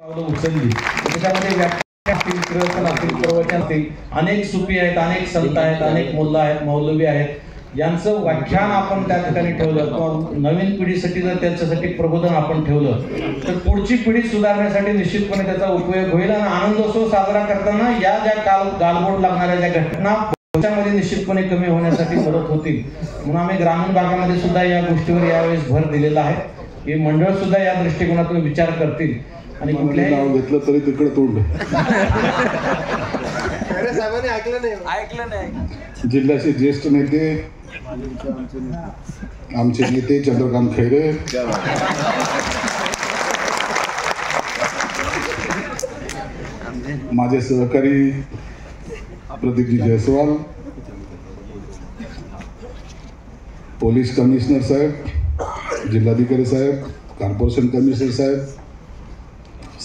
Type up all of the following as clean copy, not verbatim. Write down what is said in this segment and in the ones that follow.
उचलली त्याच्यामध्ये व्याख्या असतील, कीर्तन असतील, प्रवचन असतील, अनेक सुफी आहेत, अनेक संत आहेत, अनेक मुल्ला आहेत, मौलवी आहेत, यांचं व्याख्यान आपण त्या ठिकाणी ठेवलं किंवा नवीन पिढीसाठी जर त्यांच्यासाठी प्रबोधन आपण ठेवलं तर पुढची पिढी सुधारण्यासाठी निश्चितपणे त्याचा उपयोग होईल आणि आनंदोत्सव साजरा करताना या ज्या गालबोट लागणाऱ्या ज्या घटना भविष्यामध्ये निश्चितपणे कमी होण्यासाठी मदत होतील म्हणून आम्ही ग्रामीण भागामध्ये सुद्धा या गोष्टीवर यावेळेस भर दिलेला आहे. हे मंडळ सुद्धा या दृष्टिकोनातून विचार करतील आणि कुठल्याही नाव घेतलं तरी तिकडे तोंड ऐकलं नाही. जिल्ह्याचे ज्येष्ठ नेते आमचे नेते चंद्रकांत खैरे, माझे सहकारी प्रदीपजी जयस्वाल, पोलीस कमिशनर साहेब, जिल्हाधिकारी साहेब, कॉर्पोरेशन कमिशनर साहेब,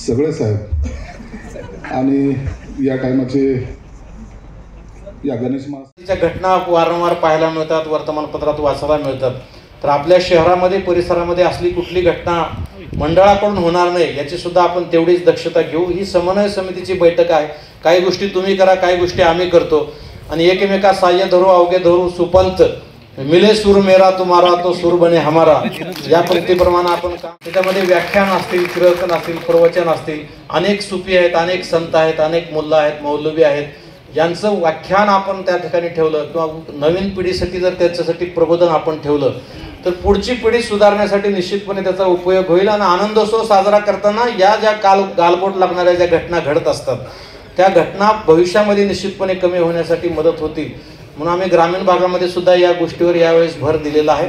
सगळे साहेब आणि या टायमाचे या गणेश महाराजांच्या घटना वारंवार पाहायला मिळतात, वर्तमानपत्रात वाचायला मिळतात. तर आपल्या शहरामध्ये परिसरामध्ये असली कुठली घटना मंडळाकडून होणार नाही याची सुद्धा आपण तेवढीच दक्षता घेऊ. ही समन्वय समितीची बैठक आहे. काही गोष्टी तुम्ही करा, काही गोष्टी आम्ही करतो आणि एकमेका साह्य धरू अवघे धरू सुपंत मिले सूर मेरा तुम्हारा तो सूर बने हमारा या पंक्तीप्रमाणे आपण काम. त्याच्यामध्ये व्याख्यान असतील, कीर्तन असतील, प्रवचन असतील, अनेक सुफी आहेत, अनेक संत आहेत, अनेक मुल्ला आहेत, मौलवी आहेत, यांचं व्याख्यान आपण त्या ठिकाणी ठेवलं किंवा नवीन पिढीसाठी जर त्याच्यासाठी प्रबोधन आपण ठेवलं तर पुढची पिढी सुधारण्यासाठी निश्चितपणे त्याचा उपयोग होईल आणि आनंदोत्सव साजरा करताना या ज्या गालबोट लागणाऱ्या ज्या घटना घडत असतात त्या घटना भविष्यामध्ये निश्चितपणे कमी होण्यासाठी मदत होतील म्हणून आम्ही ग्रामीण भागामध्ये सुद्धा या गोष्टीवर यावेळेस भर दिलेला आहे.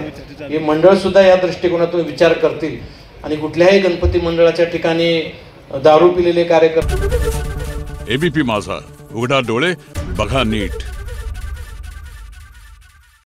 हे मंडळ सुद्धा या दृष्टिकोनातून विचार करतील आणि कुठल्याही गणपती मंडळाच्या ठिकाणी दारू पिलेले कार्यकर्ते. एबीपी माझा, उघडा डोळे बघा नीट.